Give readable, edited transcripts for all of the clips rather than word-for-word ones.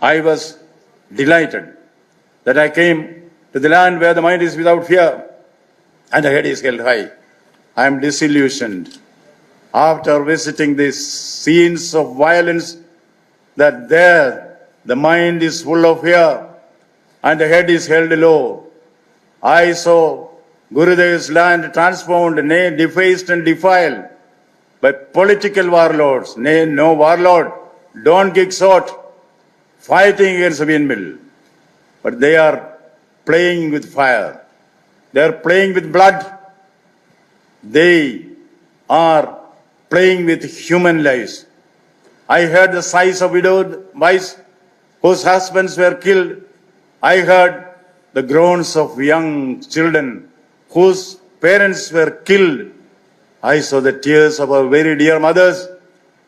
I was delighted that I came to the land where the mind is without fear and the head is held high. I am disillusioned after visiting these scenes of violence that there the mind is full of fear and the head is held low. I saw Gurudev's land transformed, nay, defaced and defiled by political warlords. Nay, no warlord, Don Quixote, fighting against a windmill. But they are playing with fire. They are playing with blood. They are playing with human lives. I heard the sighs of widowed wives whose husbands were killed. I heard the groans of young children whose parents were killed. I saw the tears of our very dear mothers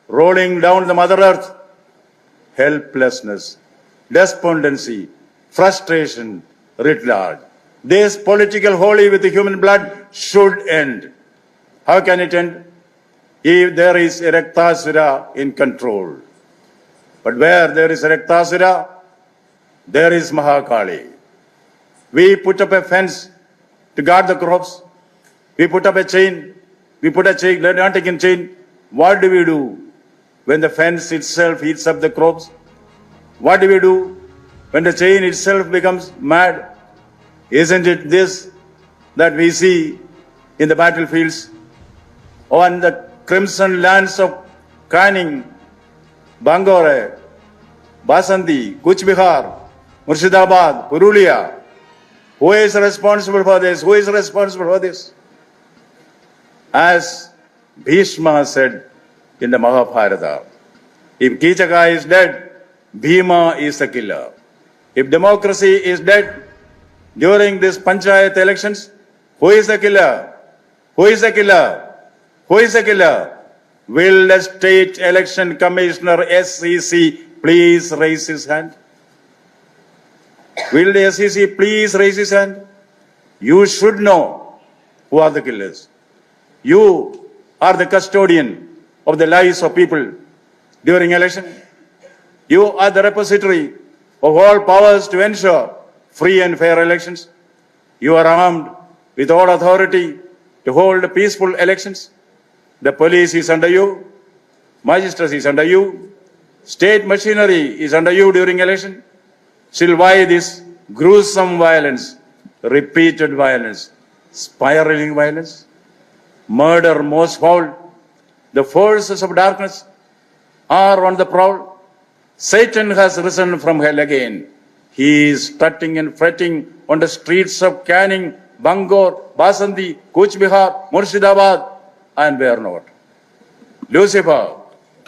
rolling down the Mother Earth. Helplessness, despondency, frustration writ large. This political holy with the human blood should end. How can it end? If there is a Raktasura in control. But where there is a Raktasura, there is Mahakali. We put up a fence to guard the crops. We put up a chain. We put a chain, not taking chain. What do we do when the fence itself eats up the crops? What do we do when the chain itself becomes mad? Isn't it this that we see in the battlefields on the crimson lands of Canning, Bangore, Basanti, Kuch Bihar, Murshidabad, Purulia? Who is responsible for this? Who is responsible for this? As Bhishma said in the Mahabharata, if Kichaka is dead, Bhima is the killer. If democracy is dead during these Panchayat elections, who is the killer? Who is the killer? Who is the killer? Will the State Election Commissioner SEC please raise his hand? Will the SEC please raise his hand? You should know who are the killers. You are the custodian of the lives of people during election. You are the repository of all powers to ensure free and fair elections. You are armed with all authority to hold peaceful elections. The police is under you. Magistracy is under you. State machinery is under you during election. Still, why this gruesome violence, repeated violence, spiraling violence, murder most foul? The forces of darkness are on the prowl. Satan has risen from hell again. He is strutting and fretting on the streets of Canning, Bangor, Basanti, Kuch Bihar, Murshidabad, and where not. Lucifer,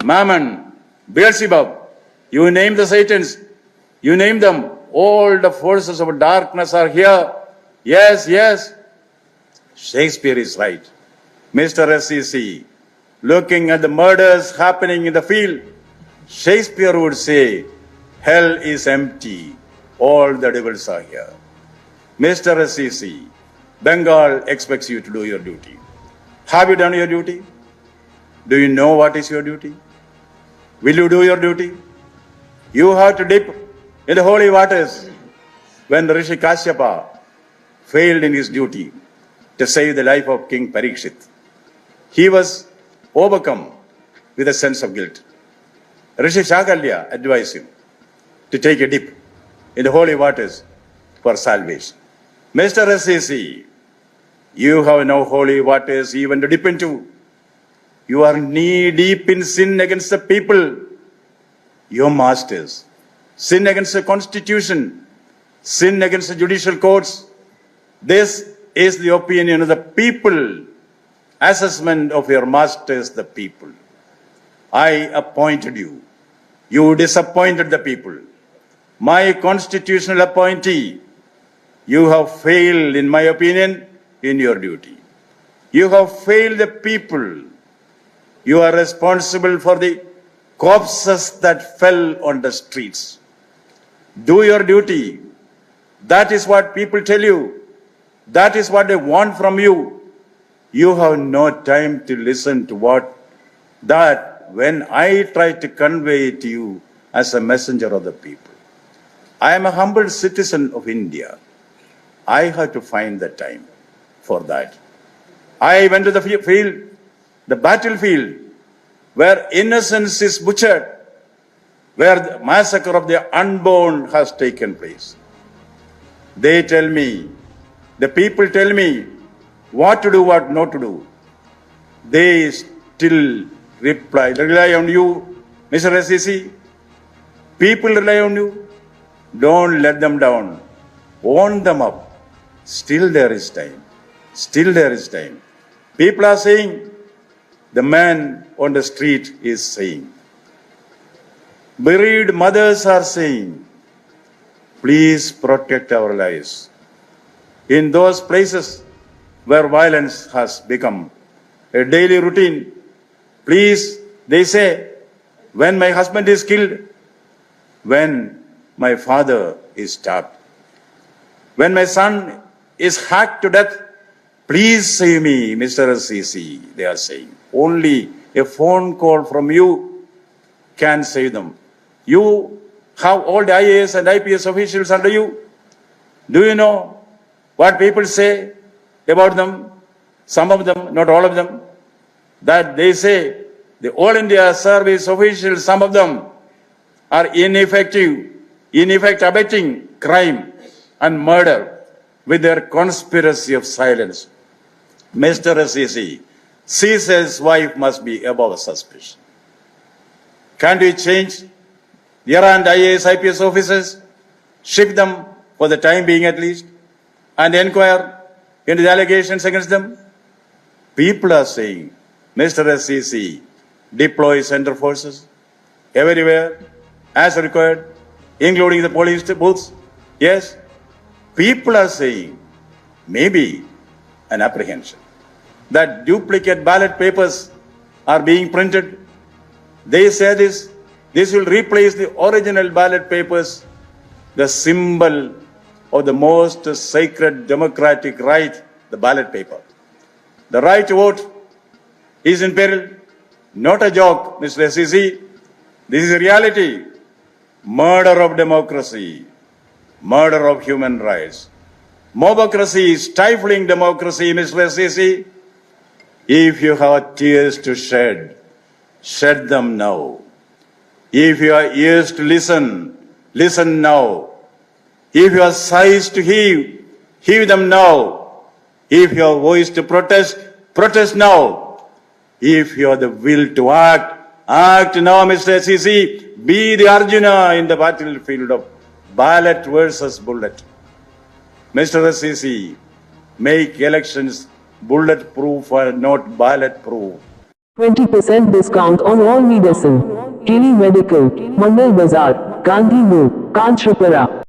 Mammon, Beelzebub, you name the Satans, you name them, all the forces of darkness are here. Yes, yes. Shakespeare is right. Mr. SEC, looking at the murders happening in the field, Shakespeare would say, hell is empty, all the devils are here. Mr. SEC, Bengal expects you to do your duty. Have you done your duty? Do you know what is your duty? Will you do your duty? You have to dip in the holy waters when Rishi Kashyapa failed in his duty to save the life of King Parikshit. He was overcome with a sense of guilt. Rishi Shakalya advised him to take a dip in the holy waters for salvation. Mr. SEC, you have no holy waters even to dip into. You are knee deep in sin against the people, your masters. Sin against the constitution, sin against the judicial courts. This is the opinion of the people, assessment of your masters, the people. I appointed you. You disappointed the people. My constitutional appointee, you have failed, in my opinion, in your duty. You have failed the people. You are responsible for the corpses that fell on the streets. Do your duty. That is what people tell you. That is what they want from you. You have no time to listen to when I try to convey it to you as a messenger of the people. I am a humble citizen of India. I have to find the time for that. I went to the field, the battlefield, where innocence is butchered, where the massacre of the unborn has taken place. They tell me, the people tell me what to do, what not to do. They still rely on you, Mr. SEC. People rely on you. Don't let them down. Warn them up. Still there is time. Still there is time. People are saying, the man on the street is saying. Bereaved mothers are saying, please protect our lives. In those places where violence has become a daily routine, please, they say, when my husband is killed, when my father is stabbed, when my son is hacked to death, please save me, Mr. SEC, they are saying. Only a phone call from you can save them. You have all the IAS and IPS officials under you. Do you know what people say about them? Some of them, not all of them. That they say the All India Service officials, some of them are ineffective, in effect abetting crime and murder with their conspiracy of silence. Mr. SEC, Caesar's wife must be above suspicion. Can't we change the errant IAS, IPS officers, ship them for the time being at least, and inquire into the allegations against them? People are saying, Mr. SEC, deploy center forces everywhere as required, including the police booths. Yes, people are saying, maybe an apprehension that duplicate ballot papers are being printed. They say this will replace the original ballot papers, the symbol of the most sacred democratic right, the ballot paper. The right to vote is in peril. Not a joke, Mr. SEC. This is a reality. Murder of democracy, murder of human rights. Mobocracy, stifling democracy, Mr. SEC. If you have tears to shed, shed them now. If you have ears to listen, listen now. If you have sighs to heave, heave them now. If you have voice to protest, protest now. If you have the will to act, act now, Mr. SEC. Be the Arjuna in the battlefield of ballot versus bullet. Mr. SEC, make elections bulletproof and not ballot proof. 20% discount on all medicine. Kili Medical, Mandal Bazaar, Gandhi Moor, Kanchrapara.